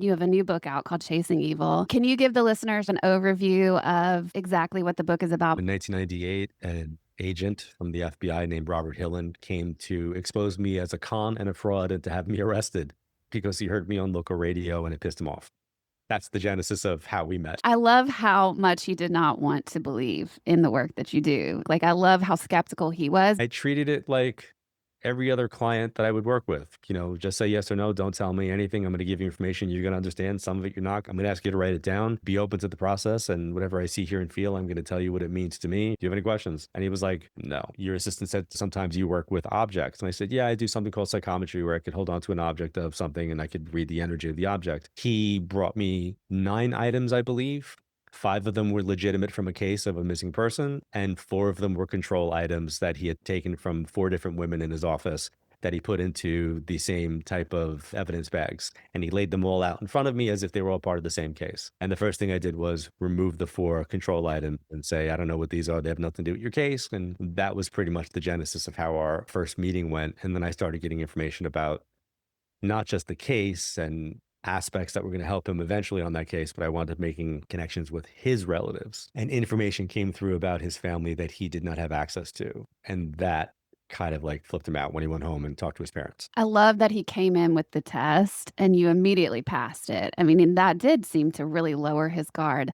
You have a new book out called Chasing Evil. Can you give the listeners an overview of exactly what the book is about? In 1998, an agent from the FBI named Robert Hilland came to expose me as a con and a fraud and to have me arrested because he heard me on local radio and it pissed him off. That's the genesis of how we met. I love how much he did not want to believe in the work that you do. Like, I love how skeptical he was. I treated it like every other client that I would work with. Just say yes or no. Don't tell me anything. I'm going to give you information you're going to understand. Some of it you're not. I'm going to ask you to write it down. Be open to the process. And whatever I see, hear, and feel, I'm going to tell you what it means to me. Do you have any questions? And he was like, no. Your assistant said sometimes you work with objects. And I said, yeah, I do something called psychometry where I could hold on to an object of something and I could read the energy of the object. He brought me 9 items, I believe. 5 of them were legitimate from a case of a missing person, and 4 of them were control items that he had taken from 4 different women in his office that he put into the same type of evidence bags. And he laid them all out in front of me as if they were all part of the same case. And the first thing I did was remove the 4 control items and say, I don't know what these are. They have nothing to do with your case. And that was pretty much the genesis of how our first meeting went. And then I started getting information about not just the case and aspects that were going to help him eventually on that case, but I wound up making connections with his relatives. And information came through about his family that he did not have access to. And that kind of like flipped him out when he went home and talked to his parents. I love that he came in with the test and you immediately passed it. I mean, and that did seem to really lower his guard.